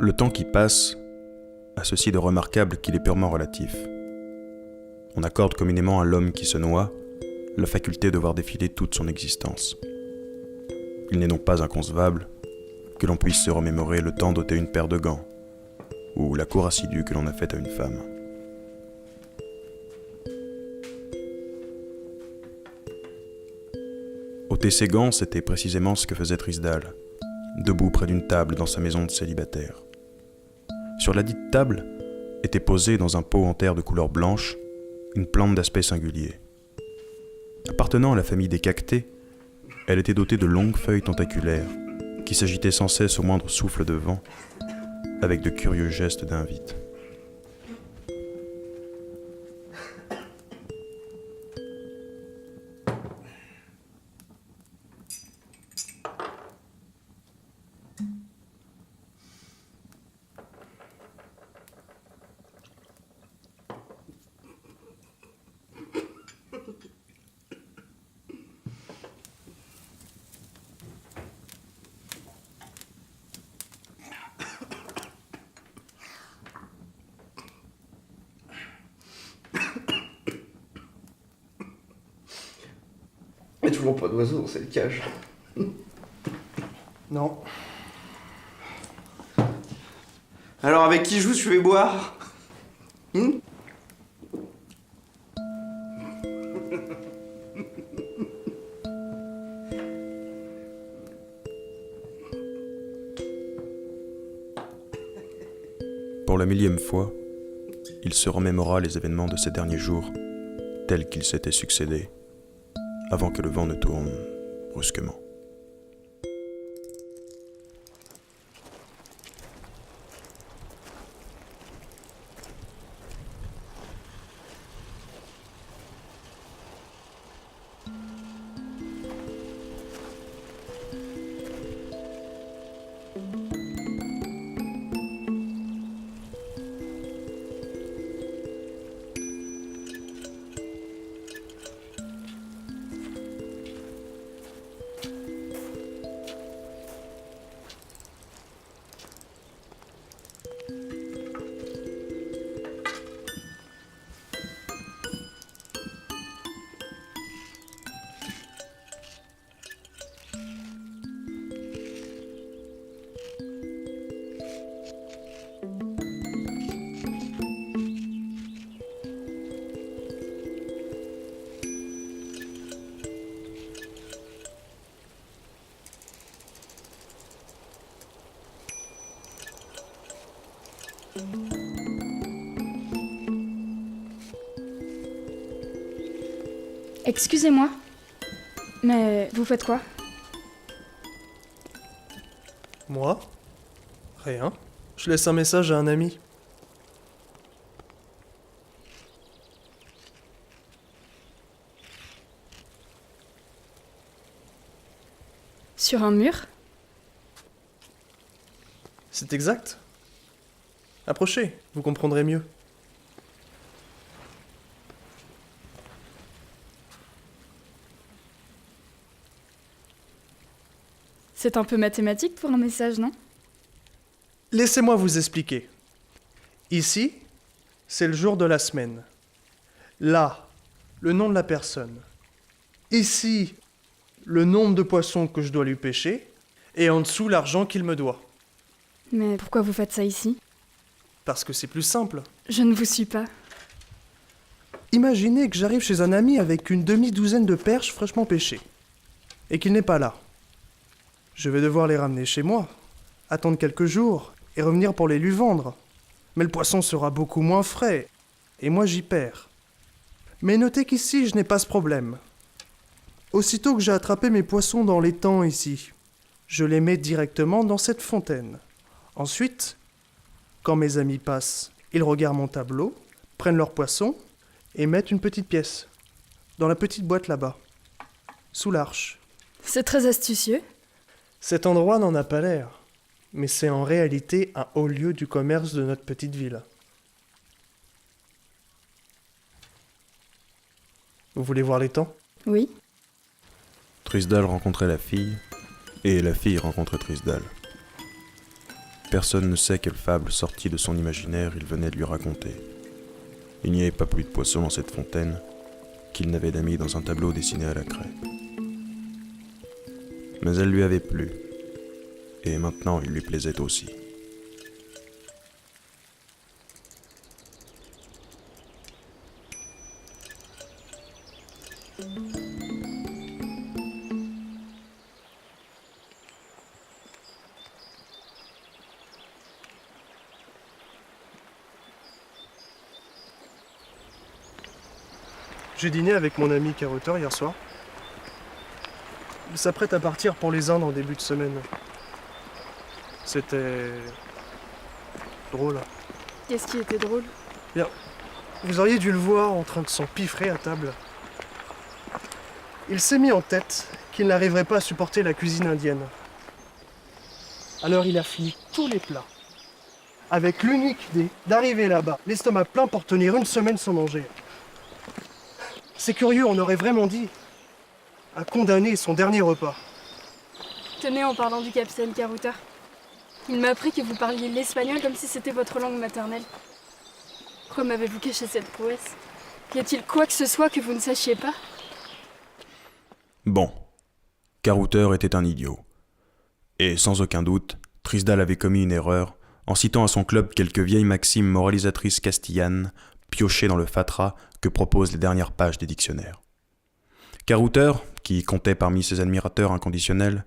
Le temps qui passe a ceci de remarquable qu'il est purement relatif. On accorde communément à l'homme qui se noie la faculté de voir défiler toute son existence. Il n'est donc pas inconcevable que l'on puisse se remémorer le temps d'ôter une paire de gants, ou la cour assidue que l'on a faite à une femme. Ôter ses gants, c'était précisément ce que faisait Trisdale, debout près d'une table dans sa maison de célibataire. Sur la dite table était posée dans un pot en terre de couleur blanche une plante d'aspect singulier. Appartenant à la famille des cactées, elle était dotée de longues feuilles tentaculaires qui s'agitaient sans cesse au moindre souffle de vent, avec de curieux gestes d'invite. Il n'y a toujours pas d'oiseau dans cette cage. Non. Alors avec qui je vais boire? Pour la millième fois, il se remémora les événements de ces derniers jours, tels qu'ils s'étaient succédés, avant que le vent ne tourne brusquement. Excusez-moi, mais vous faites quoi? Moi? Rien. Je laisse un message à un ami. Sur un mur? C'est exact. Approchez, vous comprendrez mieux. C'est un peu mathématique pour un message, non? Laissez-moi vous expliquer. Ici, c'est le jour de la semaine. Là, le nom de la personne. Ici, le nombre de poissons que je dois lui pêcher. Et en dessous, l'argent qu'il me doit. Mais pourquoi vous faites ça ici? Parce que c'est plus simple. Je ne vous suis pas. Imaginez que j'arrive chez un ami avec une demi-douzaine de perches fraîchement pêchées. Et qu'il n'est pas là. Je vais devoir les ramener chez moi, attendre quelques jours et revenir pour les lui vendre. Mais le poisson sera beaucoup moins frais, et moi j'y perds. Mais notez qu'ici je n'ai pas ce problème. Aussitôt que j'ai attrapé mes poissons dans l'étang ici, je les mets directement dans cette fontaine. Ensuite, quand mes amis passent, ils regardent mon tableau, prennent leurs poissons et mettent une petite pièce dans la petite boîte là-bas, sous l'arche. C'est très astucieux. Cet endroit n'en a pas l'air, mais c'est en réalité un haut lieu du commerce de notre petite ville. Vous voulez voir l'étang ? Oui. Trisdale rencontrait la fille, et la fille rencontrait Trisdale. personne ne sait quelle fable sortie de son imaginaire il venait de lui raconter. Il n'y avait pas plus de poissons dans cette fontaine qu'il n'avait d'amis dans un tableau dessiné à la craie. Mais elle lui avait plu, et maintenant il lui plaisait aussi. J'ai dîné avec mon ami carotteur hier soir. Il s'apprête à partir pour les Indes en début de semaine. C'était... drôle. Qu'est-ce qui était drôle? Vous auriez dû le voir en train de s'empiffrer à table. Il s'est mis en tête qu'il n'arriverait pas à supporter la cuisine indienne. Alors il a fini tous les plats. Avec l'unique idée d'arriver là-bas, l'estomac plein pour tenir une semaine sans manger. C'est curieux, on aurait vraiment dit à condamner son dernier repas. Tenez, en parlant du capitaine Carruthers, il m'a appris que vous parliez l'espagnol comme si c'était votre langue maternelle. Pourquoi m'avez-vous caché cette prouesse? Y a-t-il quoi que ce soit que vous ne sachiez pas? Bon, Carruthers était un idiot. Et sans aucun doute, Trisdale avait commis une erreur en citant à son club quelques vieilles maximes moralisatrices castillanes piochées dans le fatras que proposent les dernières pages des dictionnaires. Carruthers, qui comptait parmi ses admirateurs inconditionnels,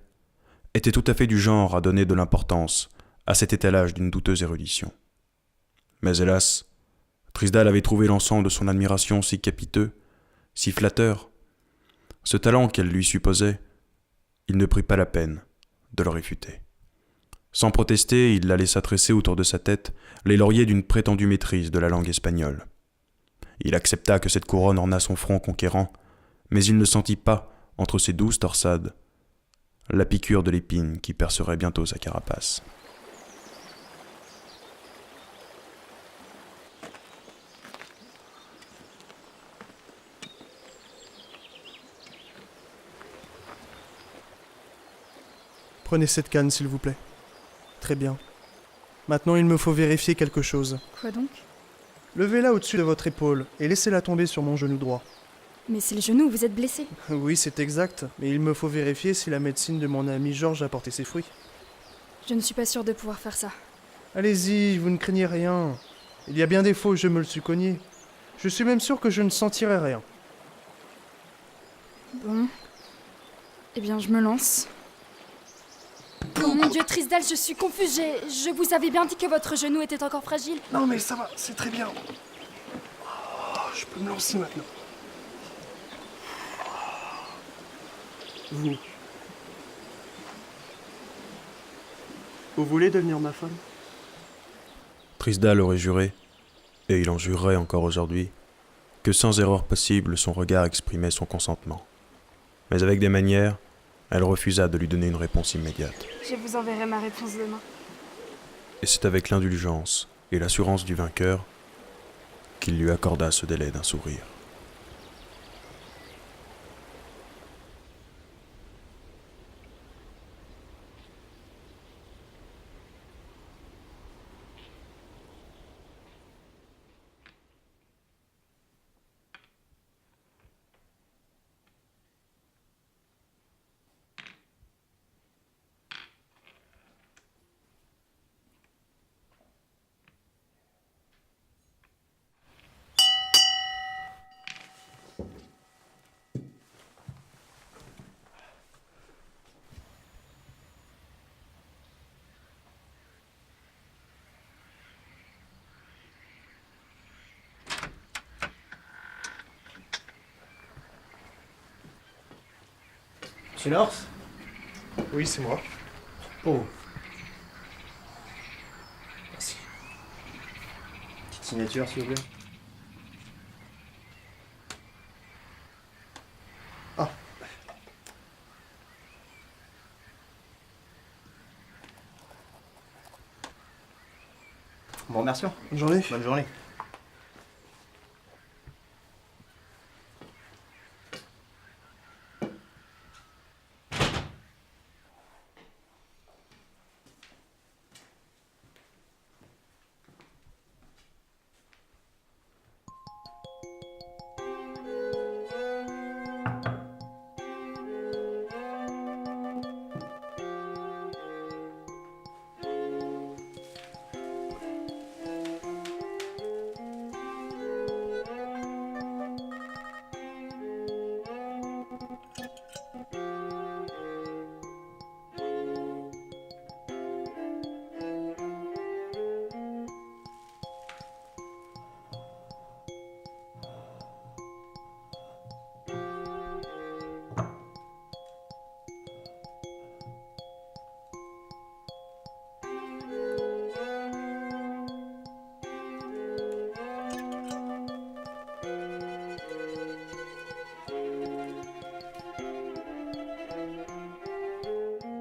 était tout à fait du genre à donner de l'importance à cet étalage d'une douteuse érudition. Mais hélas, Trisdale avait trouvé l'encens de son admiration si capiteux, si flatteur. Ce talent qu'elle lui supposait, il ne prit pas la peine de le réfuter. Sans protester, il la laissa tresser autour de sa tête les lauriers d'une prétendue maîtrise de la langue espagnole. Il accepta que cette couronne ornât son front conquérant, mais il ne sentit pas, entre ses douces torsades, la piqûre de l'épine qui percerait bientôt sa carapace. Prenez cette canne, s'il vous plaît. Très bien. Maintenant, il me faut vérifier quelque chose. Quoi donc? Levez-la au-dessus de votre épaule et laissez-la tomber sur mon genou droit. Mais c'est le genou, vous êtes blessé. Oui, c'est exact, mais il me faut vérifier si la médecine de mon ami Georges a porté ses fruits. Je ne suis pas sûre de pouvoir faire ça. Allez-y, vous ne craignez rien. Il y a bien des fois où je me le suis cogné. Je suis même sûr que je ne sentirai rien. Bon. Eh bien, je me lance. Oh mon Dieu, Trisdale, je suis confuse. Je vous avais bien dit que votre genou était encore fragile. Non mais ça va, c'est très bien. Oh, je peux me lancer maintenant. Vous. Vous voulez devenir ma femme? Trisdale aurait juré, et il en jurerait encore aujourd'hui, que sans erreur possible son regard exprimait son consentement. Mais avec des manières, elle refusa de lui donner une réponse immédiate. Je vous enverrai ma réponse demain. Et c'est avec l'indulgence et l'assurance du vainqueur qu'il lui accorda ce délai d'un sourire. Monsieur North? Oui, c'est moi. Oh. Merci. Petite signature, s'il vous plaît. Ah. Bon, merci. Bonne journée. Bonne journée.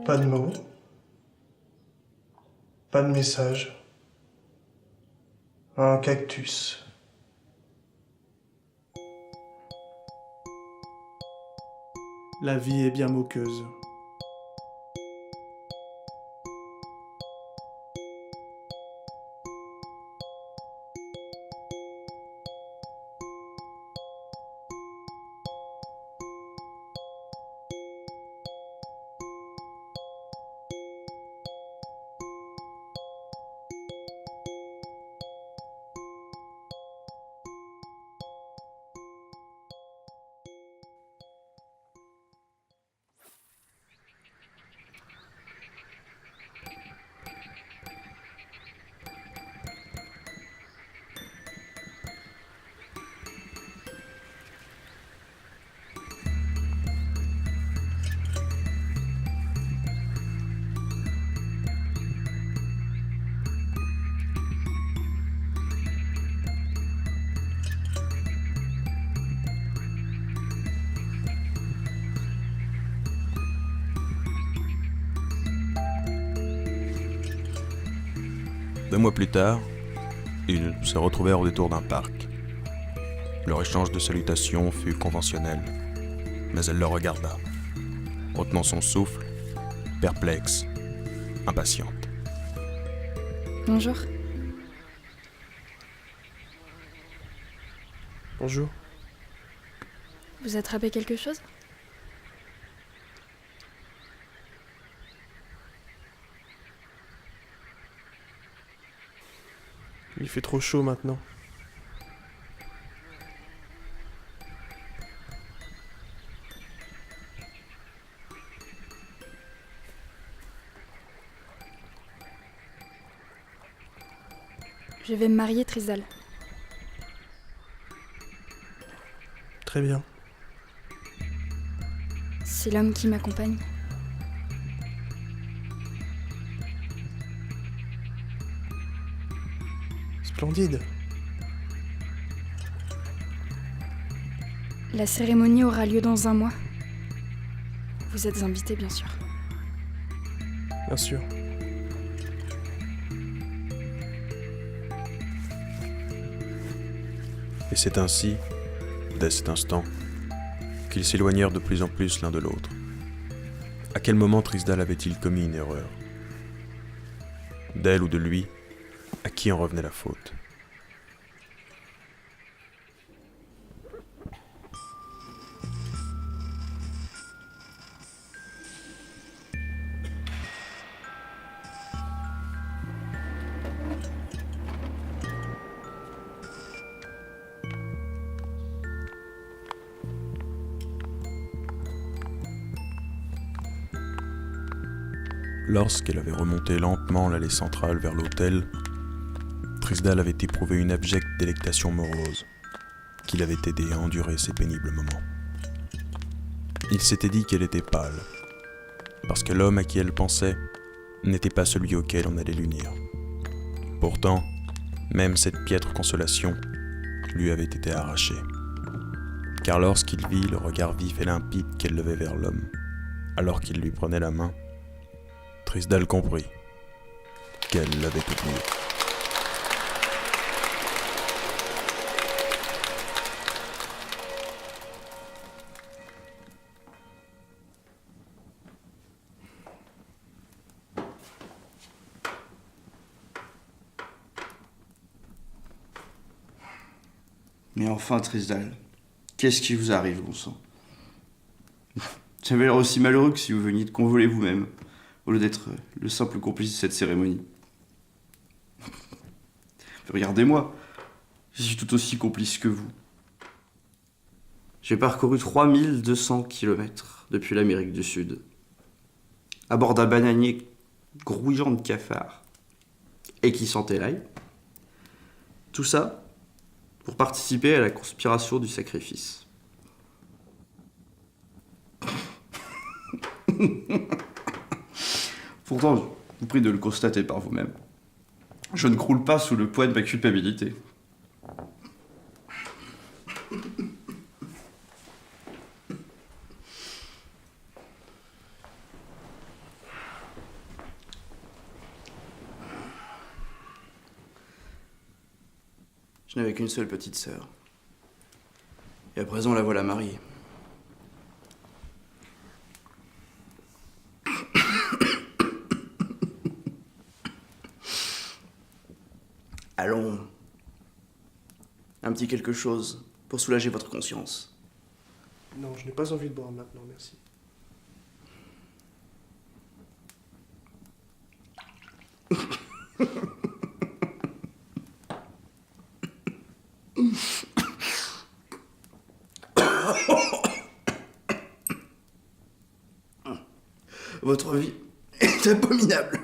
Pas de mots. Pas de message. Un cactus. La vie est bien moqueuse. Deux mois plus tard, ils se retrouvèrent au détour d'un parc. Leur échange de salutations fut conventionnel, mais elle le regarda, retenant son souffle, perplexe, impatiente. Bonjour. Bonjour. Vous attrapez quelque chose? Il fait trop chaud maintenant. Je vais me marier, Trisdal. Très bien. C'est l'homme qui m'accompagne. Splendide. La cérémonie aura lieu dans 1 mois. Vous êtes invités, bien sûr. Bien sûr. Et c'est ainsi, dès cet instant, qu'ils s'éloignèrent de plus en plus l'un de l'autre. À quel moment Trisdal avait-il commis une erreur? D'elle ou de lui, à qui en revenait la faute? Lorsqu'elle avait remonté lentement l'allée centrale vers l'hôtel, Trisdal avait éprouvé une abjecte délectation morose, qui l'avait aidé à endurer ces pénibles moments. Il s'était dit qu'elle était pâle, parce que l'homme à qui elle pensait n'était pas celui auquel on allait l'unir. Pourtant, même cette piètre consolation lui avait été arrachée, car lorsqu'il vit le regard vif et limpide qu'elle levait vers l'homme, alors qu'il lui prenait la main, Trisdal comprit qu'elle l'avait oublié. Mais enfin, Trisdal, qu'est-ce qui vous arrive, bon sang? J'avais l'air aussi malheureux que si vous veniez de convoler vous-même, au lieu d'être le simple complice de cette cérémonie. Regardez-moi, je suis tout aussi complice que vous. J'ai parcouru 3200 kilomètres depuis l'Amérique du Sud, à bord d'un bananier grouillant de cafards, et qui sentait l'ail. Tout ça pour participer à la conspiration du sacrifice. Pourtant, je vous prie de le constater par vous-même. Je ne croule pas sous le poids de ma culpabilité. Je n'avais qu'une seule petite sœur. Et à présent, la voilà mariée. Allons. Un petit quelque chose pour soulager votre conscience. Non, je n'ai pas envie de boire maintenant, merci. Votre vie est abominable.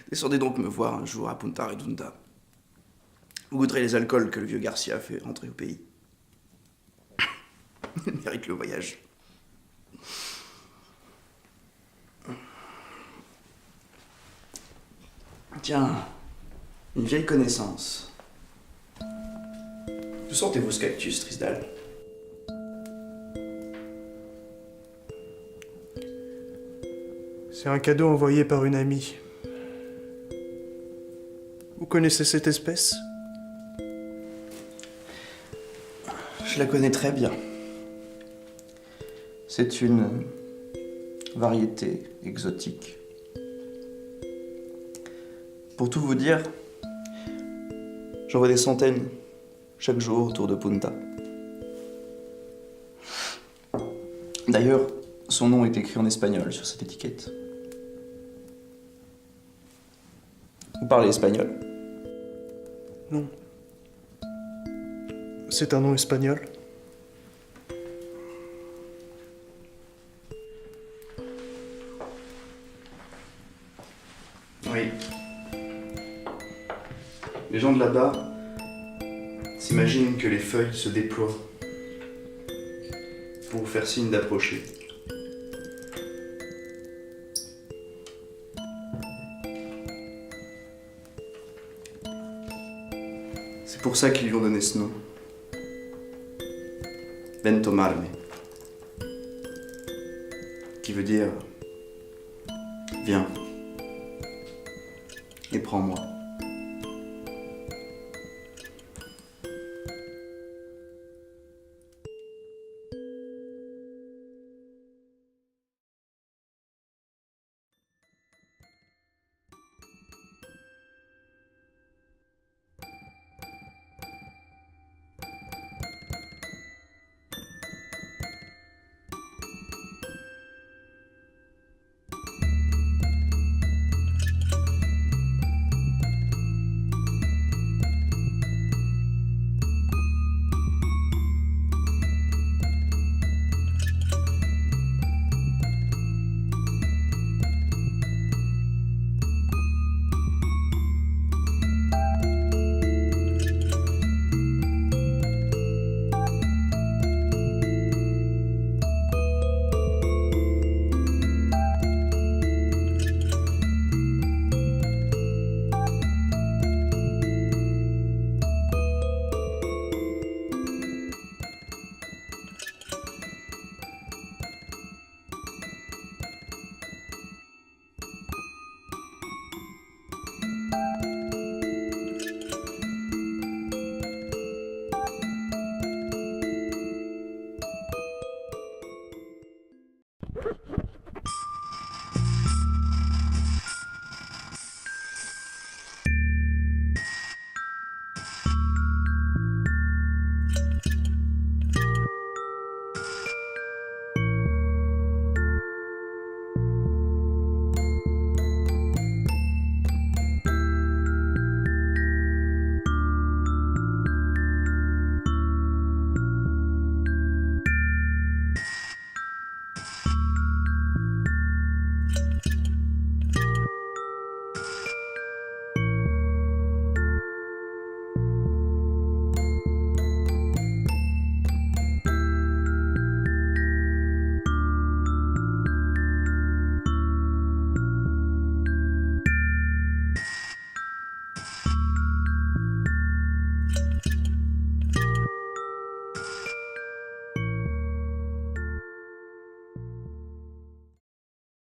Descendez donc me voir un jour à Punta Redonda. Vous goûterez les alcools que le vieux Garcia a fait rentrer au pays. Il mérite le voyage. Tiens, une vieille connaissance. D'où sortez-vous ce cactus, Trisdal? C'est un cadeau envoyé par une amie. Vous connaissez cette espèce? Je la connais très bien. C'est une variété exotique. Pour tout vous dire, j'en vois des centaines chaque jour autour de Punta. D'ailleurs, son nom est écrit en espagnol sur cette étiquette. Vous parlez espagnol? Non. C'est un nom espagnol. Oui. Les gens de là-bas s'imaginent que les feuilles se déploient pour vous faire signe d'approcher. C'est pour ça qu'ils lui ont donné ce nom. Ven tomarme. Qui veut dire viens et prends-moi.